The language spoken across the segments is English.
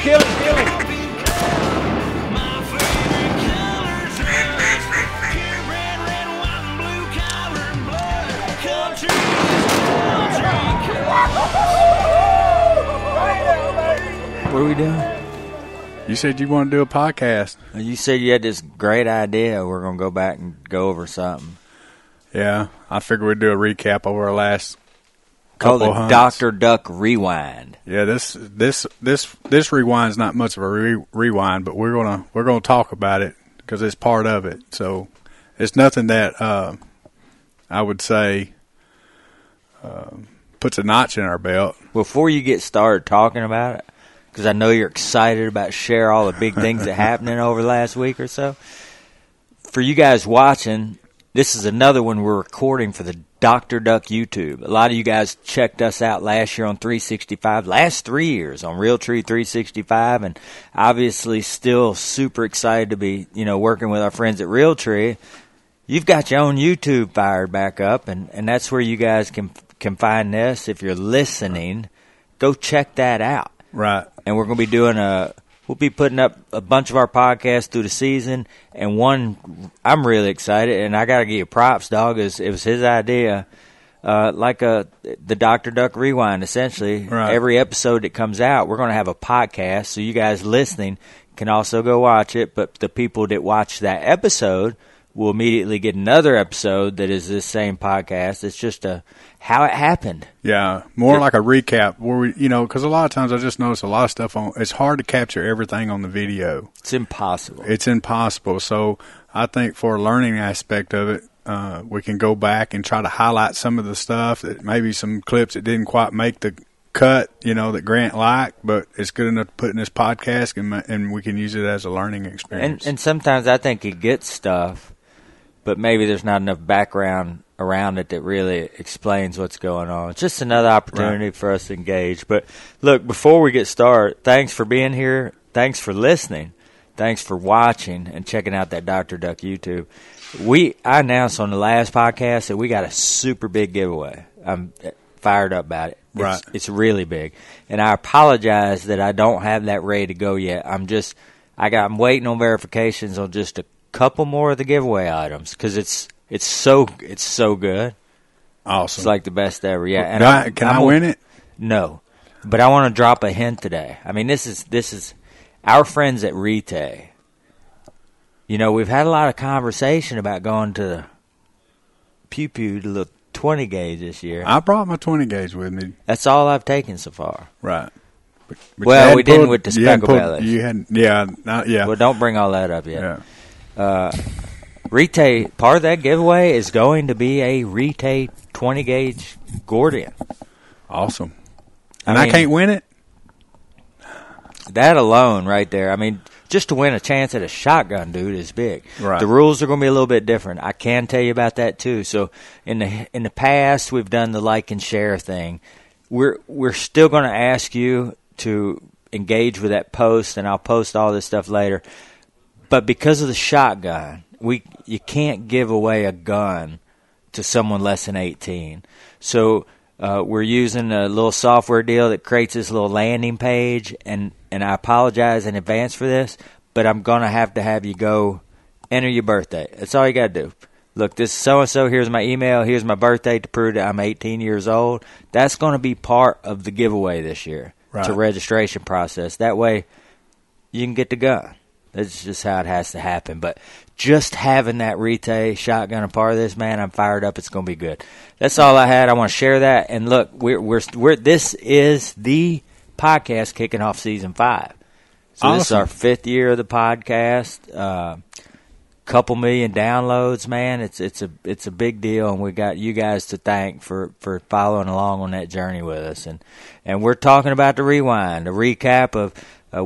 Kill him. What are we doing? You said you want to do a podcast. You said you had this great idea. We're going to go back and go over something. Yeah, I figured we'd do a recap over our last couple hunts. Dr. Duck Rewind. Yeah, this rewind's not much of a rewind, but we're gonna talk about it because it's part of it. So it's nothing that I would say puts a notch in our belt. Before you get started talking about it, because I know you're excited about share all the big things that happening over the last week or so. For you guys watching, this is another one we're recording for the Dr. Duck YouTube. A lot of you guys checked us out last year on 365, last 3 years on Realtree 365, and obviously still super excited to be, working with our friends at Realtree. You've got your own YouTube fired back up, and that's where you guys can find this. If you're listening, go check that out. Right. And we're going to be we'll be putting up a bunch of our podcasts through the season, and one I'm really excited, and I got to give you props, dog. It was his idea, the Dr. Duck Rewind, essentially. Right. Every episode that comes out, we're going to have a podcast, so you guys listening can also go watch it, but the people that watch that episode will immediately get another episode that is this same podcast. It's just how it happened. Yeah, more like a recap where we, because a lot of times I just notice a lot of stuff it's hard to capture everything on the video. It's impossible. So I think for a learning aspect of it, we can go back and try to highlight some of the stuff that maybe some clips that didn't quite make the cut, that Grant liked, but it's good enough to put in this podcast and we can use it as a learning experience. And sometimes I think it gets stuff, but maybe there's not enough background around it that really explains what's going on. It's just another opportunity for us to engage. But look, before we get started, thanks for being here. Thanks for listening. Thanks for watching and checking out that Dr. Duck YouTube. I announced on the last podcast that we got a super big giveaway. I'm fired up about it. Right. It's really big. And I apologize that I don't have that ready to go yet. I'm waiting on verifications on just a couple more of the giveaway items because it's so good. Awesome. It's like the best ever. Yeah. And can I win it? No, but I want to drop a hint today. I mean, this is our friends at Retay. We've had a lot of conversation about going to the Pew Pew to look 20 gauge this year. I brought my 20 gauge with me. That's all I've taken so far. Right. But well, we didn't with the speckle bellies. You hadn't. Yeah. Yeah. Well, don't bring all that up yet. Yeah. Retay, part of that giveaway is going to be a Retay 20 gauge Gordian. Awesome. And I can't win it? That alone right there. I mean, just to win a chance at a shotgun, dude, is big. Right. The rules are going to be a little bit different. I can tell you about that too. So in the past, we've done the like and share thing. We're still going to ask you to engage with that post, and I'll post all this stuff later. But because of the shotgun, you can't give away a gun to someone less than 18. So we're using a little software deal that creates this little landing page, and I apologize in advance for this, but I'm going to have you go enter your birthday. That's all you got to do. Look, this is so-and-so, here's my email, here's my birthday to prove that I'm 18 years old. That's going to be part of the giveaway this year. Right. It's a registration process. That way you can get the gun. That's just how it has to happen. But just having that Retay shotgun a part of this, man, I'm fired up. It's going to be good. That's all I had. I want to share that. And look, this is the podcast kicking off season 5. So awesome. This is our 5th year of the podcast. Couple million downloads, man. It's a big deal, and we got you guys to thank for following along on that journey with us. And we're talking about the rewind, the recap of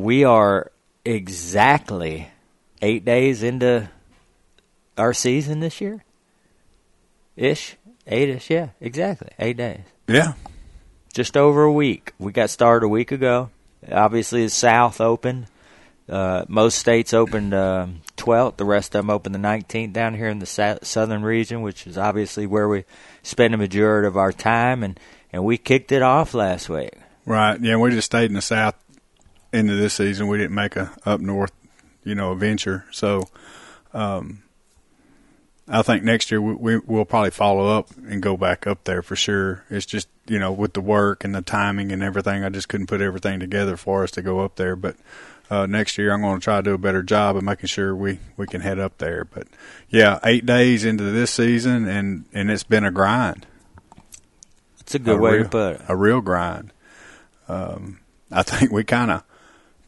we are exactly 8 days into our season this year. Ish. 8-ish, yeah, exactly. 8 days. Yeah. Just over a week. We got started a week ago. Obviously, the South opened. Most states opened 12th. The rest of them opened the 19th down here in the southern region, which is obviously where we spend the majority of our time. And we kicked it off last week. Right. Yeah, we just stayed in the South into this season, we didn't make a up north, a venture. So I think next year we'll probably follow up and go back up there for sure. It's just, with the work and the timing and everything, I just couldn't put everything together for us to go up there. But next year I'm going to try to do a better job of making sure we can head up there. But, yeah, 8 days into this season, and it's been a grind. It's a good way to put it. A real grind. I think we kind of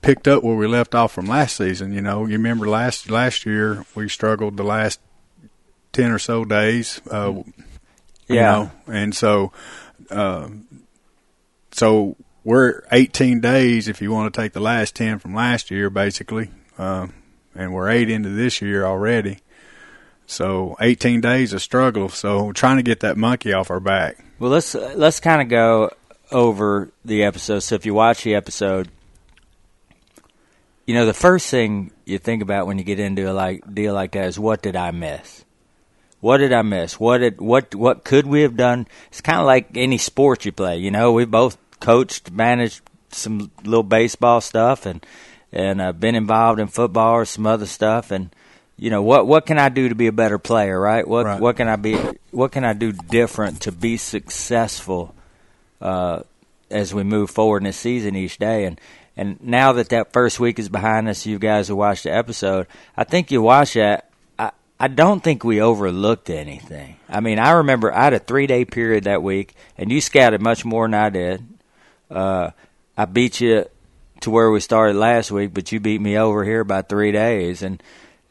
picked up where we left off from last season. You remember last year we struggled the last 10 or so days. And so we're 18 days if you want to take the last 10 from last year, basically, and we're 8 into this year already. So 18 days of struggle. So we're trying to get that monkey off our back. Well, let's kind of go over the episode. So if you watch the episode, the first thing you think about when you get into a deal like that is, what did I miss? What did I miss? What could we have done? It's kind of like any sport you play. We both coached, managed some little baseball stuff, and been involved in football or some other stuff. And what can I do to be a better player? Right? What can I do different to be successful as we move forward in this season each day? And now that first week is behind us, you guys who watched the episode, I think you watch that. I don't think we overlooked anything. I mean, I remember I had a 3-day period that week, and you scouted much more than I did. I beat you to where we started last week, but you beat me over here by 3 days. And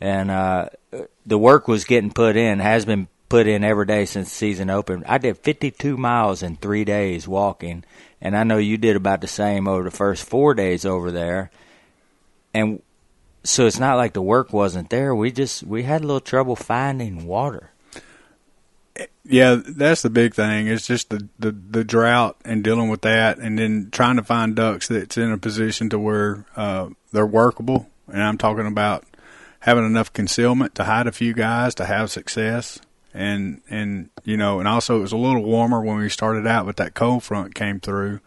the work was getting put in, has been put in every day since the season opened. I did 52 miles in 3 days walking, and I know you did about the same over the first 4 days over there. And so it's not like the work wasn't there. We had a little trouble finding water. Yeah, that's the big thing. It's just the drought and dealing with that, and then trying to find ducks that's in a position to where they're workable. And I'm talking about having enough concealment to hide a few guys to have success. And also it was a little warmer when we started out, but that cold front came through,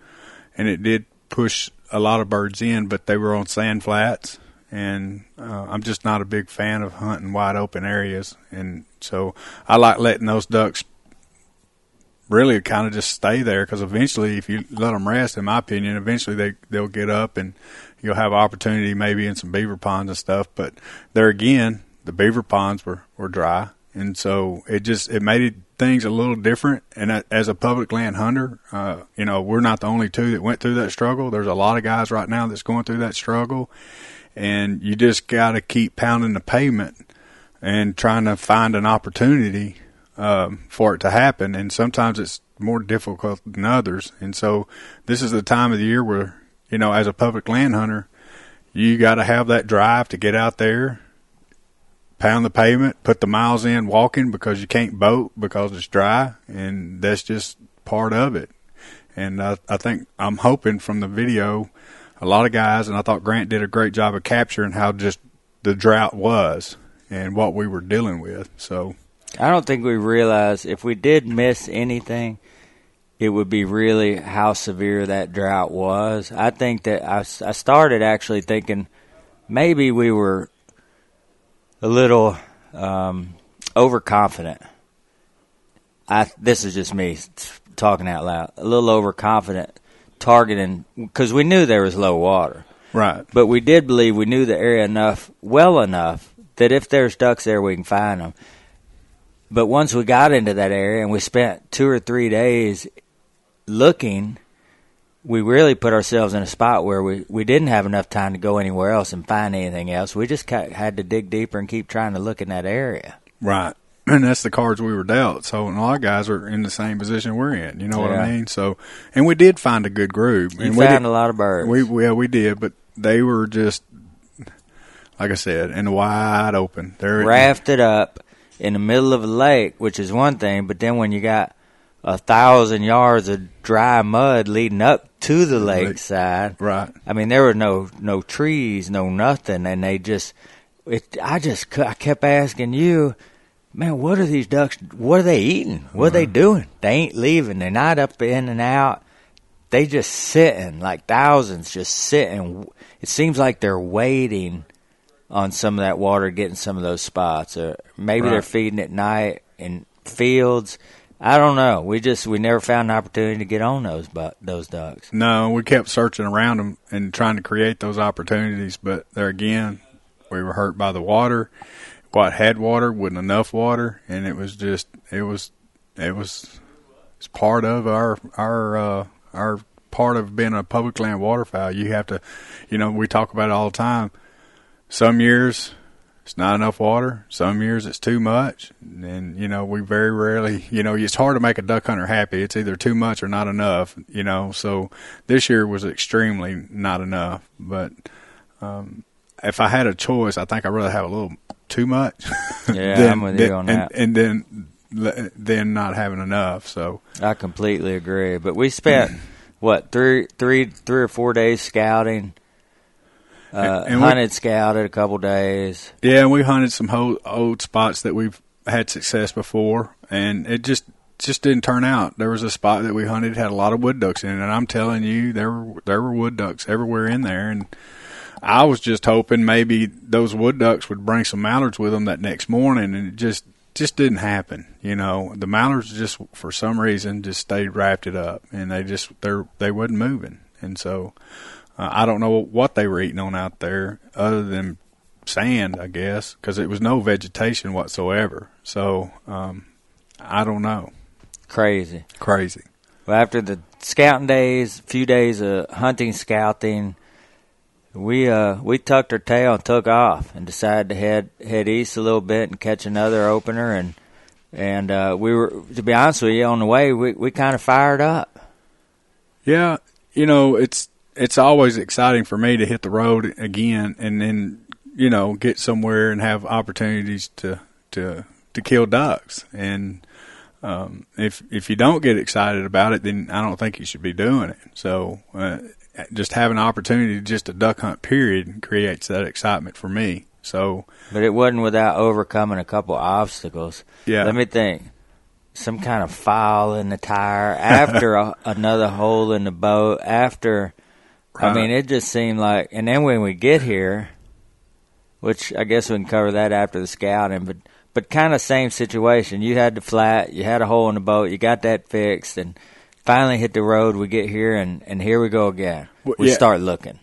and it did push a lot of birds in, but they were on sand flats. And I'm just not a big fan of hunting wide open areas. And so I like letting those ducks really kind of just stay there, because eventually, if you let them rest, in my opinion, eventually they'll get up and you'll have opportunity maybe in some beaver ponds and stuff. But there again, the beaver ponds were dry. And so it made things a little different. And as a public land hunter, we're not the only two that went through that struggle. There's a lot of guys right now that's going through that struggle. And you just got to keep pounding the pavement and trying to find an opportunity for it to happen. And sometimes it's more difficult than others. And so this is the time of the year where, as a public land hunter, you got to have that drive to get out there, pound the pavement, put the miles in walking, because you can't boat because it's dry. And that's just part of it. And I think I'm hoping from the video, a lot of guys, and I thought Grant did a great job of capturing how just the drought was and what we were dealing with. So I don't think we realized if we did miss anything, it would be really how severe that drought was. I think that I started actually thinking maybe we were a little overconfident. This is just me talking out loud. A little overconfident targeting, because we knew there was low water. Right. But we did believe we knew the area well enough that if there's ducks there, we can find them. But once we got into that area and we spent 2 or 3 days looking, we really put ourselves in a spot where we didn't have enough time to go anywhere else and find anything else. We just had to dig deeper and keep trying to look in that area. Right. And that's the cards we were dealt. So, and a lot of guys are in the same position we're in. You know what I mean? So, and we did find a good group. You found a lot of birds. We did, but they were just, like I said, in the wide open. They're rafted up in the middle of a lake, which is one thing, but then when you got 1,000 yards of dry mud leading up to the lakeside, right? I mean, there were no trees, no nothing, and I kept asking you, man, what are these ducks? What are they eating? What are they doing? They ain't leaving. They're not up in and out. they just sitting, like thousands just sitting. It seems like they're waiting on some of that water, getting some of those spots. Or maybe they're feeding at night in fields. I don't know. We never found an opportunity to get on those ducks. No, we kept searching around them and trying to create those opportunities, but there again, we were hurt by the water. What had water wasn't enough water, and it was it's part of our part of being a public land waterfowl. You have to, we talk about it all the time. Some years it's not enough water. Some years it's too much. And, we very rarely, it's hard to make a duck hunter happy. It's either too much or not enough, So this year was extremely not enough. But if I had a choice, I think I'd rather have a little too much. Yeah, I'm with you on that. And then not having enough. So I completely agree. But we spent, three or 4 days scouting. Scouted a couple days. Yeah, and we hunted some old spots that we've had success before, and it just didn't turn out. There was a spot that we hunted, had a lot of wood ducks in it, and I'm telling you, there were wood ducks everywhere in there, and I was just hoping maybe those wood ducks would bring some mallards with them that next morning, and it just didn't happen. The mallards just, for some reason, just stayed wrapped it up, and they wasn't moving, and so I don't know what they were eating on out there other than sand, I guess, because it was no vegetation whatsoever. So I don't know. Crazy. Well, after the scouting days, a few days of hunting, scouting, we tucked our tail and took off and decided to head east a little bit and catch another opener. And we were, to be honest with you, on the way we kind of fired up. Yeah, it's always exciting for me to hit the road again and then, get somewhere and have opportunities to kill ducks. And if you don't get excited about it, then I don't think you should be doing it. So just having an opportunity just to duck hunt, period, creates that excitement for me. So, but it wasn't without overcoming a couple obstacles. Yeah. Let me think. Some kind of foul in the tire, after another hole in the boat, after... Right. I mean, it just seemed like, and then when we get here, which I guess we can cover that after the scouting, but kind of same situation. You had the flat, you had a hole in the boat, you got that fixed, and finally hit the road. We get here, and here we go again. We start looking.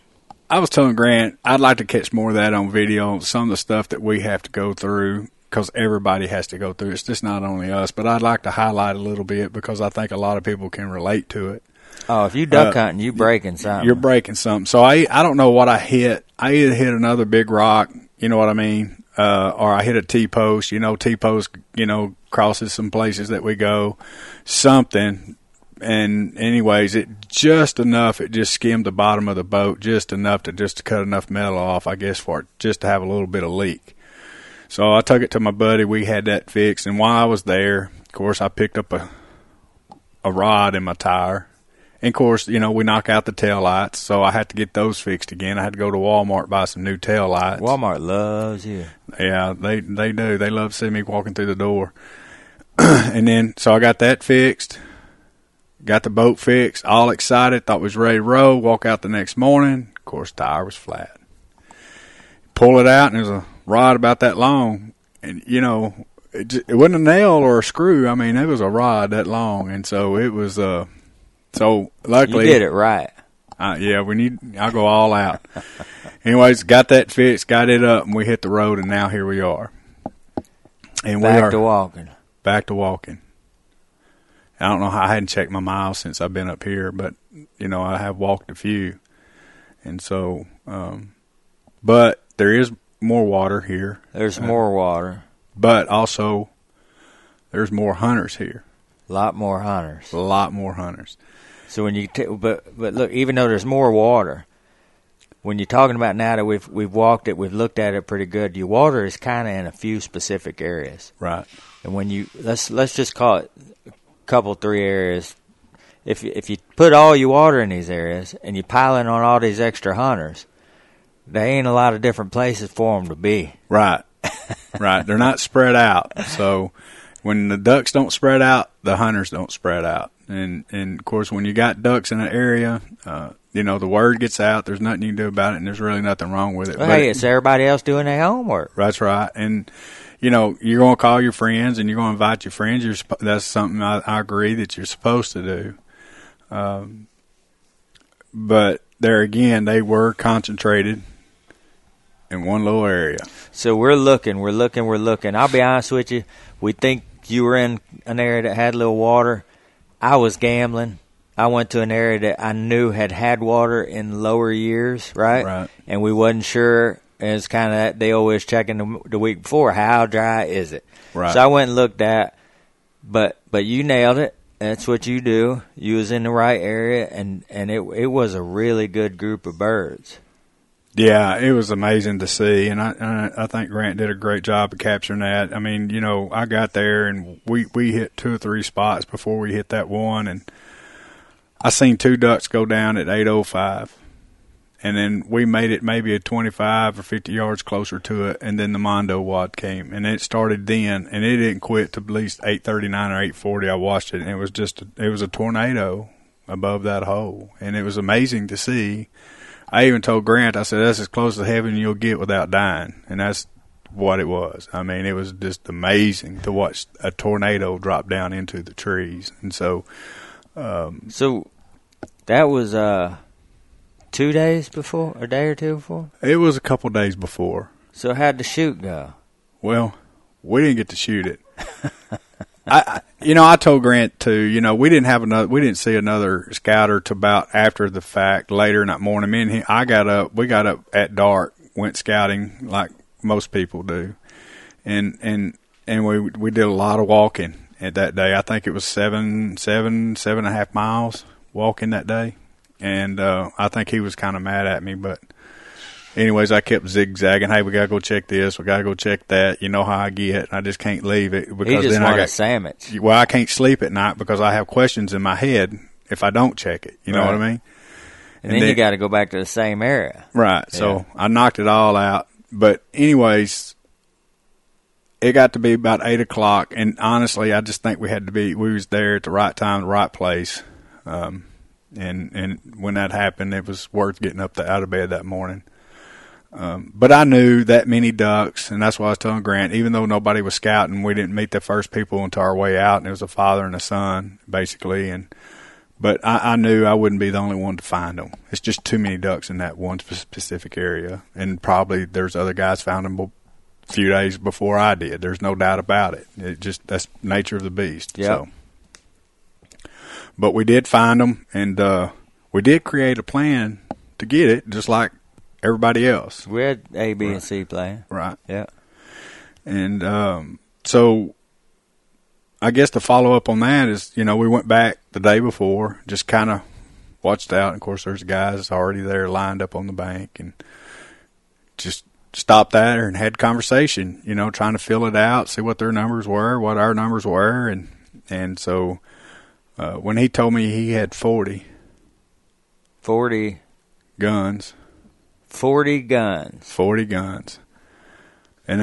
I was telling Grant, I'd like to catch more of that on video, some of the stuff that we have to go through, because everybody has to go through. It's just not only us, but I'd like to highlight a little bit because I think a lot of people can relate to it. Oh, if you duck hunting, you breaking something. You're breaking something. So I don't know what I hit. I either hit another big rock, you know what I mean, or I hit a T-post. T-post, crosses some places that we go, something. And anyways, it just enough. It just skimmed the bottom of the boat just enough to cut enough metal off, I guess, for it just to have a little bit of leak. So I took it to my buddy. We had that fixed. And while I was there, of course, I picked up a rod in my tire. And, of course, we knock out the tail lights, so I had to get those fixed again. I had to go to Walmart, buy some new tail lights. Walmart loves you. Yeah, they do. They love seeing me walking through the door. And then, so I got that fixed, got the boat fixed, all excited, thought we was ready to row, walk out the next morning. Of course, tire was flat. Pull it out, and there's a rod about that long. And, it wasn't a nail or a screw. I mean, it was a rod that long. And so it was... So luckily, you did it right. I'll go all out. Anyways, got that fixed, got it up, and we hit the road, and now here we are. And back to walking. Back to walking. I don't know how I hadn't checked my miles since I've been up here, but I have walked a few, and so. But there is more water here. There's more water, but also there's more hunters here. A lot more hunters. A lot more hunters. So when you but look, even though there's more water, when you're talking about now that we've walked it, we've looked at it pretty good. Your water is kind of in a few specific areas, right? And when you let's just call it a couple 3 areas. If you put all your water in these areas and you pile in on all these extra hunters, there ain't a lot of different places for them to be. Right, right. They're not spread out, so. when the ducks don't spread out, the hunters don't spread out. And of course, when you got ducks in an area, the word gets out. There's nothing you can do about it, and there's really nothing wrong with it. Well, hey, it's everybody else doing their homework. That's right. And, you're going to call your friends and you're going to invite your friends. That's something I agree that you're supposed to do. But there again, they were concentrated in one little area. So we're looking. I'll be honest with you. We think you were in an area that had a little water. I was gambling. I went to an area that I knew had water in lower years, right? Right. And we wasn't sure. And it's kind of that they always checking the week before. How dry is it? Right. So I went and looked at, but you nailed it. That's what you do. You was in the right area, and it was a really good group of birds. Yeah, it was amazing to see, and I think Grant did a great job of capturing that. I mean, I got there, and we hit 2 or 3 spots before we hit that one, and I seen 2 ducks go down at 8:05. And then we made it maybe 25 or 50 yards closer to it, and then the Mondo wad came, and it started then, and it didn't quit to at least 8:39 or 8:40. I watched it, and it was a tornado above that hole, and it was amazing to see. I even told Grant, I said, that's as close to heaven you'll get without dying, and that's what it was. I mean, it was just amazing to watch a tornado drop down into the trees, and so. So that was 2 days before, a day or two before? It was a couple days before. So how'd the shoot go? Well, we didn't get to shoot it. I told Grant too. We didn't see another scouter to about after the fact, later in that morning. We got up at dark, went scouting like most people do, and we did a lot of walking at that day. I think it was 7.5 miles walking that day. And I think he was kind of mad at me, but anyways, I kept zigzagging. Hey, we gotta go check this. We gotta go check that. You know how I get. I just can't leave it because he just then wanted a sandwich. Well, I can't sleep at night because I have questions in my head if I don't check it. You know what I mean? And then you got to go back to the same area. Right. Yeah. So I knocked it all out. But anyways, it got to be about 8 o'clock, and honestly, I just think we was there at the right time, the right place. And when that happened, it was worth getting up out of bed that morning. But I knew that many ducks, and that's why I was telling Grant, even though nobody was scouting, we didn't meet the first people until our way out, and it was a father and a son, basically. But I knew I wouldn't be the only one to find them. It's just too many ducks in that one specific area, and probably there's other guys found them a few days before I did. There's no doubt about it. That's nature of the beast. Yep. So. But we did find them, and we did create a plan to get it, just like everybody else. We had A, B, and C plan. Right. Yeah. And so I guess to follow up on that is, we went back the day before, just kind of watched out. And, of course, there's guys already there lined up on the bank, and just stopped there and had conversation, trying to fill it out, see what their numbers were, what our numbers were. And so when he told me he had 40 guns. 40 guns. 40 guns. And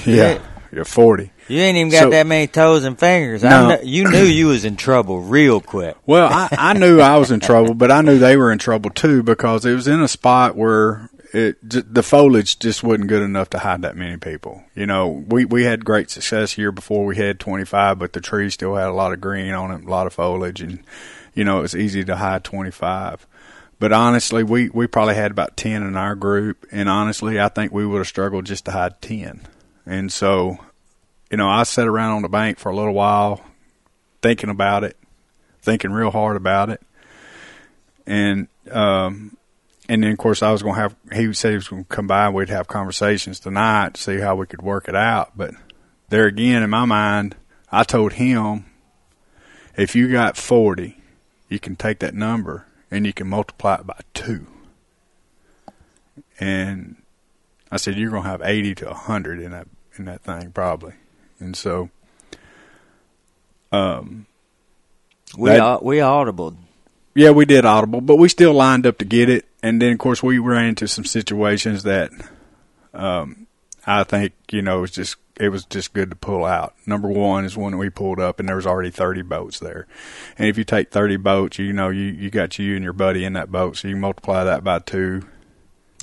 yeah, 40. You ain't even got that many toes and fingers. No. You knew you was in trouble real quick. Well, I knew I was in trouble, but I knew they were in trouble too, because it was in a spot where the foliage just wasn't good enough to hide that many people. We had great success here before we had 25, but the trees still had a lot of green on it, a lot of foliage, and, it was easy to hide 25. But honestly, we probably had about 10 in our group, and honestly, I think we would have struggled just to hide 10. And so, I sat around on the bank for a little while thinking about it, thinking real hard about it. And then, of course, he said he was going to come by and we'd have conversations tonight to see how we could work it out. But there again, in my mind, I told him, if you got 40, you can take that number and you can multiply it by 2. And I said, you're going to have 80 to 100 in that thing probably. And so we audibled. Yeah, we did audible, but we still lined up to get it. And then, of course, we ran into some situations that I think, it was just good to pull out. Number one is when we pulled up, and there was already 30 boats there. And if you take 30 boats, you got you and your buddy in that boat, so you multiply that by 2.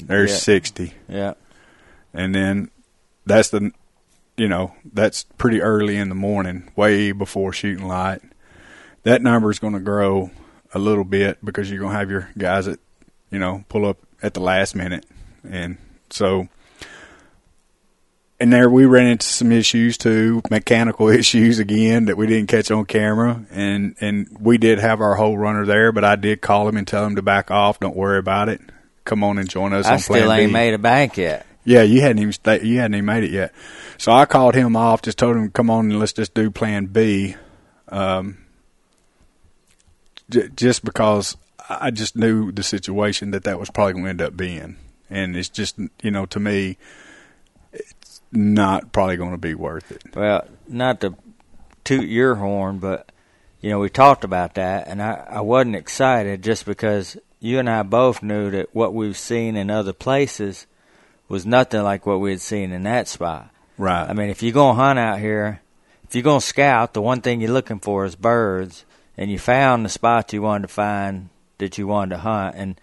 There's 60. Yeah. And then that's that's pretty early in the morning, way before shooting light. That number is going to grow a little bit because you're going to have your guys that, pull up at the last minute. And so, and there we ran into some issues too, mechanical issues again that we didn't catch on camera. And we did have our hole runner there, but I did call him and tell him to back off. Don't worry about it. Come on and join us on Plan B. I still ain't made a bank yet. Yeah, you hadn't even made it yet. So I called him off, just told him, come on and let's just do Plan B. Just because I just knew the situation that was probably going to end up being. And it's just, to me, it's not probably going to be worth it. Well, not to toot your horn, but, we talked about that, and I wasn't excited just because you and I both knew that what we've seen in other places was nothing like what we had seen in that spot. Right. I mean, if you're going to hunt out here, if you're going to scout, the one thing you're looking for is birds, and you found the spot you wanted to find that you wanted to hunt. And,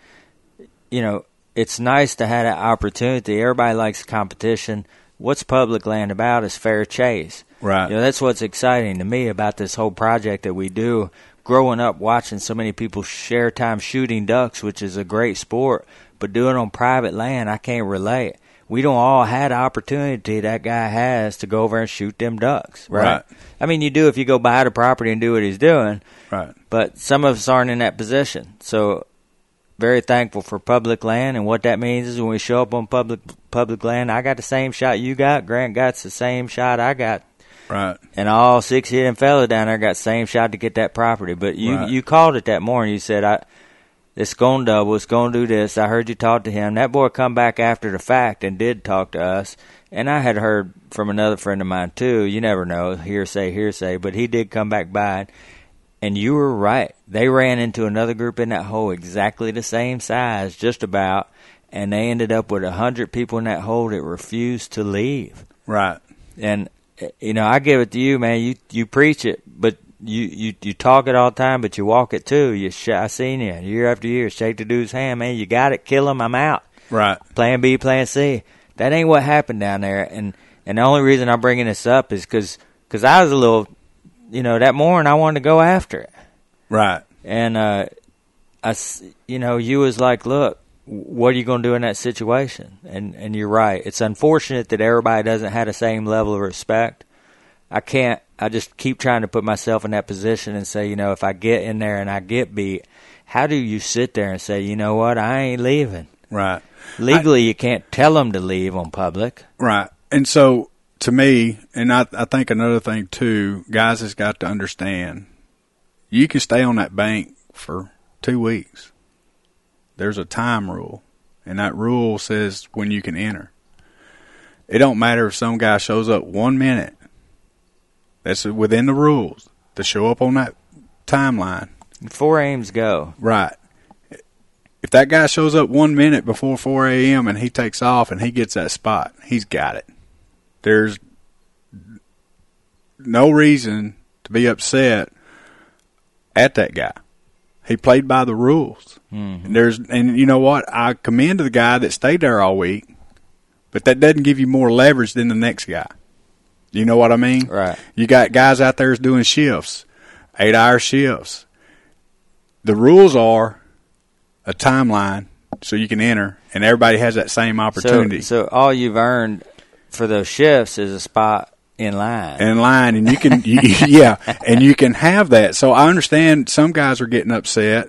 it's nice to have that opportunity. Everybody likes competition. What's public land about is fair chase. Right. That's what's exciting to me about this whole project that we do. Growing up watching so many people share time shooting ducks, which is a great sport, but doing it on private land, I can't relate. We don't all have the opportunity that guy has to go over and shoot them ducks, right? I mean, you do if you go buy the property and do what he's doing, right? But some of us aren't in that position. So very thankful for public land, and what that means is when we show up on public land, I got the same shot you got, Grant got the same shot I got. Right. And all 6 of them fellas down there got the same shot to get that property. But you called it that morning. You said, it's going to double. It's going to do this. I heard you talk to him. That boy come back after the fact and did talk to us. And I had heard from another friend of mine, too. You never know. Hearsay. But he did come back by. And you were right. They ran into another group in that hole exactly the same size, just about. And they ended up with 100 people in that hole that refused to leave. Right. And I give it to you, man. You preach it, but you talk it all the time, but you walk it too. I seen you year after year. Shake the dude's hand, man. You got it. Kill him. I'm out. Right. Plan B, Plan C. That ain't what happened down there. And the only reason I'm bringing this up is because I was a little, that morning I wanted to go after it. Right. And you was like, look, what are you going to do in that situation? And you're right. It's unfortunate that everybody doesn't have the same level of respect. I just keep trying to put myself in that position and say, if I get in there and I get beat, how do you sit there and say, you know what, I ain't leaving? Right. Legally, you can't tell them to leave on public. Right. And so, to me, and I think another thing too, guys has got to understand, you can stay on that bank for 2 weeks. There's a time rule, and that rule says when you can enter. It don't matter if some guy shows up 1 minute. That's within the rules to show up on that timeline. 4 a.m.'s go. Right. If that guy shows up 1 minute before 4 a.m. and he takes off and he gets that spot, he's got it. There's no reason to be upset at that guy. He played by the rules. Mm-hmm. And you know what? I commend the guy that stayed there all week, but that doesn't give you more leverage than the next guy. You know what I mean? Right. You got guys out there doing shifts, 8-hour shifts. The rules are a timeline so you can enter, and everybody has that same opportunity. So all you've earned for those shifts is a spot in line. And you can, and you can have that. So I understand some guys are getting upset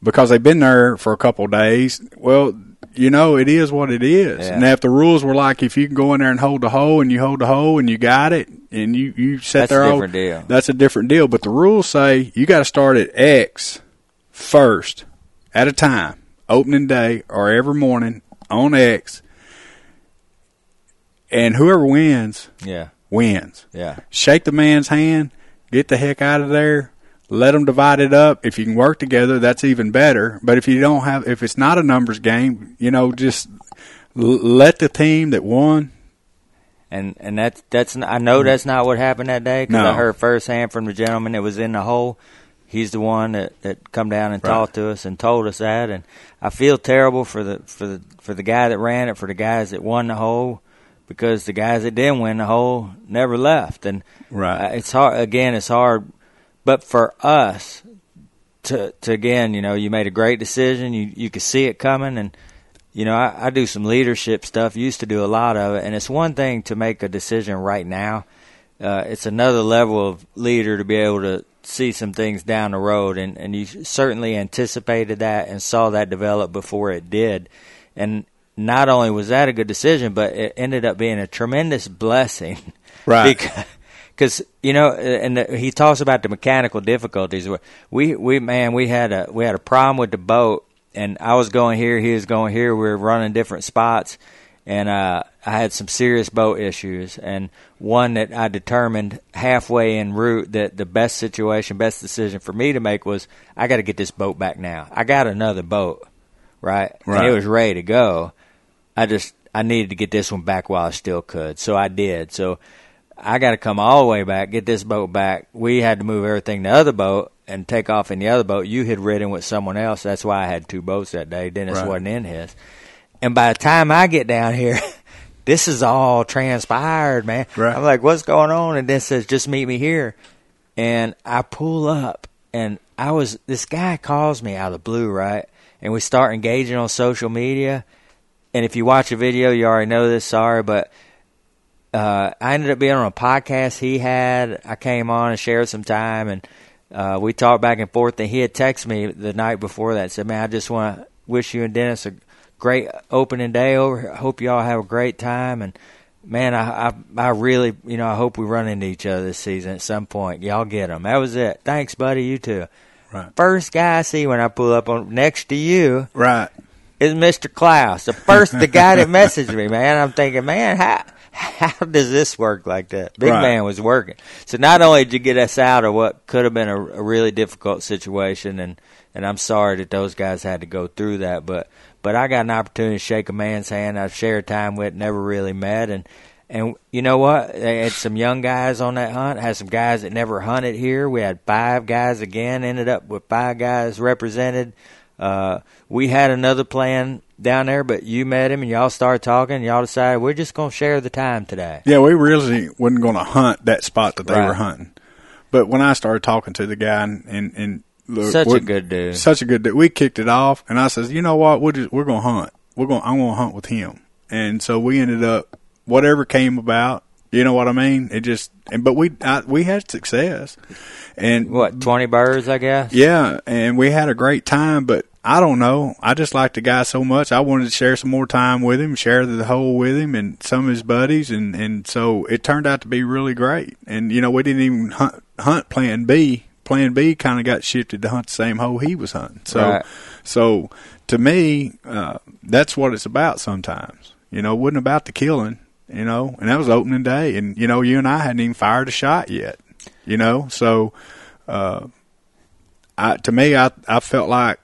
because they've been there for a couple of days. Well, it is what it is. Yeah. Now, if the rules were like if you can go in there and hold the hole and you hold the hole and you got it and you set there. That's a different deal. That's a different deal. But the rules say you got to start at X first at a time, opening day or every morning on X. And whoever wins, wins. Yeah. Shake the man's hand, get the heck out of there, let them divide it up. If you can work together, that's even better. But if if it's not a numbers game, just let the team that won And that's I know that's not what happened that day, because I heard firsthand from the gentleman that was in the hole. He's the one that come down and talked to us and told us that, and I feel terrible for the guy that ran it, for the guys that won the hole, because the guys that didn't win the hole never left, and it's hard. Again, it's hard, but for us to again, you made a great decision. You could see it coming, and I do some leadership stuff. Used to do a lot of it, and it's one thing to make a decision right now. It's another level of leader to be able to see some things down the road, and you certainly anticipated that and saw that develop before it did. And not only was that a good decision, but it ended up being a tremendous blessing. Right. Because he talks about the mechanical difficulties. We had a problem with the boat, and I was going here, he was going here. We were running different spots, and I had some serious boat issues, and one that I determined halfway en route that the best decision for me to make was, I got to get this boat back now. I got another boat, right? And it was ready to go. I needed to get this one back while I still could, so I did. So I got to come all the way back, get this boat back. We had to move everything to the other boat and take off in the other boat. You had ridden with someone else. That's why I had two boats that day. Dennis wasn't in his. And by the time I get down here, this is all transpired, man. Right. I'm like, what's going on? And Dennis says, just meet me here. And I pull up, and this guy calls me out of the blue, right? And we start engaging on social media. And if you watch a video, you already know this, sorry, but I ended up being on a podcast he had. I came on and shared some time, and we talked back and forth, and he had texted me the night before that and said, man, I just want to wish you and Dennis a great opening day over here. I hope you all have a great time. And, man, I really, I hope we run into each other this season at some point. Y'all get them. That was it. Thanks, buddy. You too. Right. First guy I see when I pull up on next to you is Mr. Klaus. The guy that messaged me, man. I'm thinking, man, how does this work like that? Big man was working. So not only did you get us out of what could have been a really difficult situation, and I'm sorry that those guys had to go through that, but I got an opportunity to shake a man's hand I've shared time with, never really met, and you know what? They had some young guys on that hunt, had some guys that never hunted here. We had 5 guys again, ended up with 5 guys represented. We had another plan down there, but you met him and y'all started talking, and y'all decided we're just going to share the time today. Yeah, we really wasn't going to hunt that spot that they were hunting. But when I started talking to the guy and look, such a good dude. We kicked it off, and I says, you know what? We're going to hunt. I'm going to hunt with him. And so we ended up, whatever came about, you know what I mean? But we had success. And 20 birds, I guess? Yeah, and we had a great time, but I don't know. I just liked the guy so much. I wanted to share some more time with him, share the hole with him and some of his buddies, and so it turned out to be really great. And, we didn't even hunt Plan B. Plan B kind of got shifted to hunt the same hole he was hunting. So to me, that's what it's about sometimes. It wasn't about the killing, and that was opening day. And, you and I hadn't even fired a shot yet, So to me, I felt like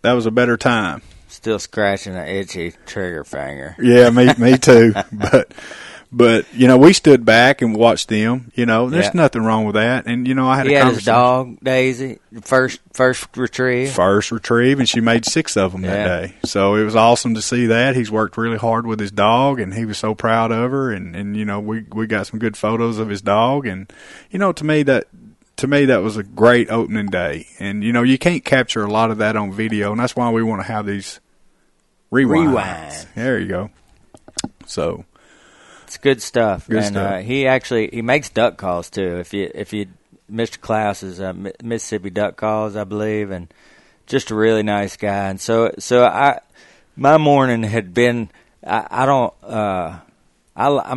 that was a better time. Still scratching an itchy trigger finger. Yeah, me too. But we stood back and watched them. There's nothing wrong with that. And I had a conversation. He had his dog Daisy, first retrieve. First retrieve, and she made 6 of them that day. So it was awesome to see that. He's worked really hard with his dog, and he was so proud of her. And we got some good photos of his dog. And to me, that was a great opening day. And, you can't capture a lot of that on video, and that's why we want to have these rewinds. There you go. So it's good stuff. He makes duck calls, too. If you Mr. Klaus is Mississippi Duck Calls, I believe, and just a really nice guy. And so my morning had been, I'm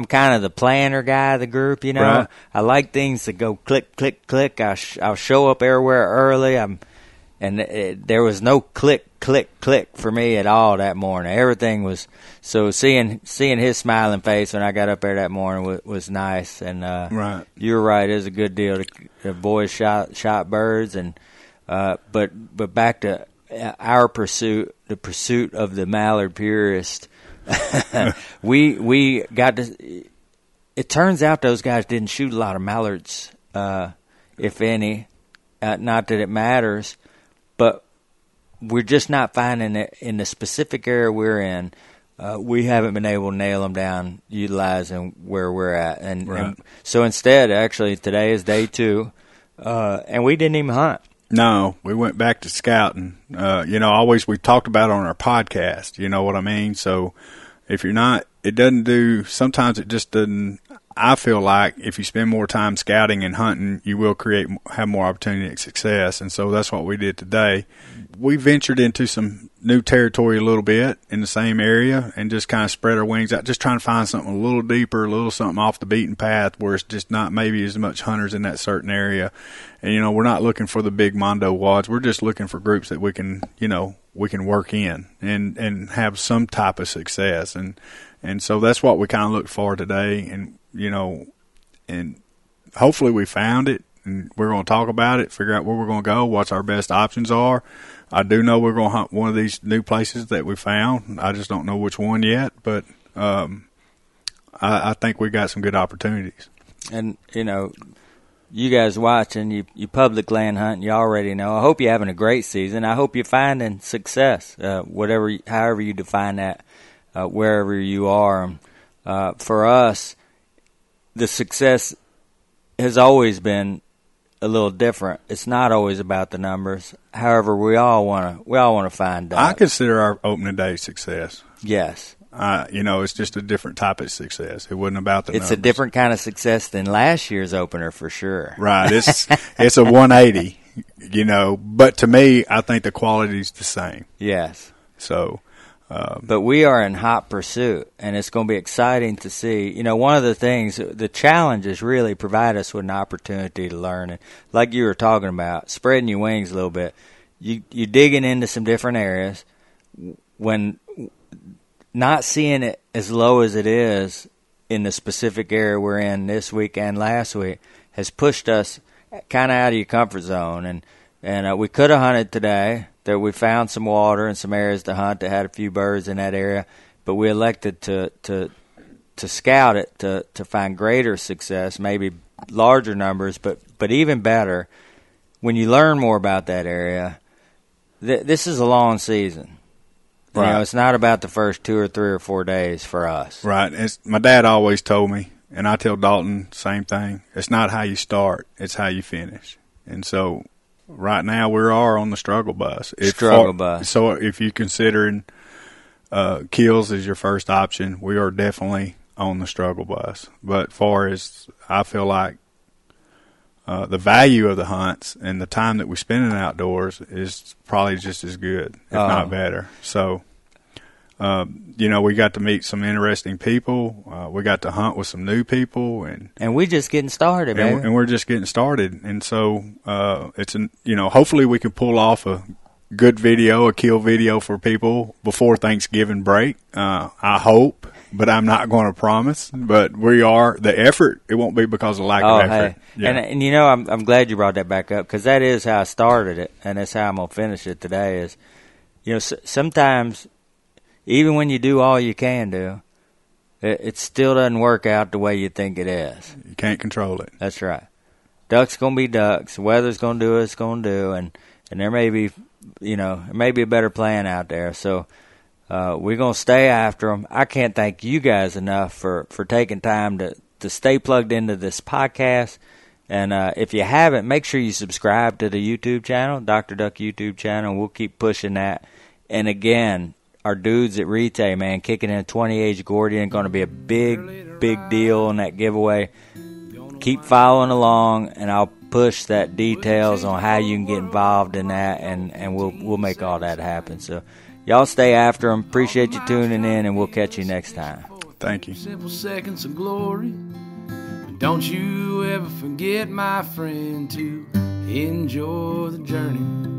kind of the planner guy of the group, Right. I like things to go click, click, click. I'll show up everywhere early. There was no click, click, click for me at all that morning. Everything was so seeing his smiling face when I got up there that morning was nice. And right. You were right. It was a good deal. The boys shot birds, and but back to our pursuit, the pursuit of the mallard purist. we got to, it turns out those guys didn't shoot a lot of mallards, if any. Not that it matters, but we're just not finding it in the specific area we're in. We haven't been able to nail them down utilizing where we're at. And so instead, actually, today is day 2, and we didn't even hunt. No, we went back to scouting. Always we talked about it on our podcast, you know what I mean? So if you're not, sometimes it just doesn't. I feel like if you spend more time scouting and hunting, you will have more opportunity at success. And so that's what we did today. We ventured into some new territory a little bit in the same area and just kind of spread our wings out, just trying to find something a little deeper, a little something off the beaten path where it's just not maybe as much hunters in that certain area. And, we're not looking for the big mondo wads. We're just looking for groups that we can work in and have some type of success. And so that's what we kind of looked for today. And hopefully we found it, and we're going to talk about it, figure out where we're going to go, what our best options are. I do know we're going to hunt one of these new places that we found. I just don't know which one yet, but I think we got some good opportunities. And, you guys watching, you public land hunting, you already know. I hope you're having a great season. I hope you're finding success, however you define that, wherever you are. For us, the success has always been a little different. It's not always about the numbers. However, we all want to find ducks. I consider our opening day success. Yes. It's just a different type of success. It wasn't about the numbers. It's a different kind of success than last year's opener for sure. Right. It's a 180, but to me, I think the quality's the same. Yes. So, but we are in hot pursuit, and it's going to be exciting to see. One of the things, the challenges really provide us with an opportunity to learn. And like you were talking about, spreading your wings a little bit, you're digging into some different areas. When not seeing it as low as it is in the specific area we're in this week and last week has pushed us kind of out of your comfort zone. And we could have hunted today. That we found some water and some areas to hunt that had a few birds in that area, but we elected to scout it to find greater success, maybe larger numbers, but even better, when you learn more about that area, this is a long season. Right. It's not about the first 2 or 3 or 4 days for us. Right. My dad always told me, and I tell Dalton the same thing, it's not how you start, it's how you finish. And so right now, we are on the struggle bus. So if you're considering kills as your first option, we are definitely on the struggle bus. But far as I feel like the value of the hunts and the time that we spend in outdoors is probably just as good, if not better. So, we got to meet some interesting people. We got to hunt with some new people, and we're just getting started, man. And we're just getting started. And so, hopefully we can pull off a good video, a kill video for people before Thanksgiving break. I hope, but I'm not going to promise. But the effort. It won't be because of lack of effort. Hey. Yeah. And I'm glad you brought that back up, because that is how I started it, and that's how I'm gonna finish it today. Is sometimes, even when you do all you can do, it still doesn't work out the way you think it is. You can't control it. That's right. Ducks gonna be ducks. The weather's gonna do what it's gonna do, and there may be, a better plan out there. So we're gonna stay after them. I can't thank you guys enough for taking time to stay plugged into this podcast. And if you haven't, make sure you subscribe to the YouTube channel, Dr. Duck YouTube channel. We'll keep pushing that. And again, our dudes at Retay, man, kicking in a 20-age Gordian, going to be a big, big deal in that giveaway. Keep following along, and I'll push that details on how you can get involved in that, and we'll make all that happen. So y'all stay after them. Appreciate you tuning in, and we'll catch you next time. Thank you. Simple seconds of glory. Don't you ever forget, my friend, to enjoy the journey.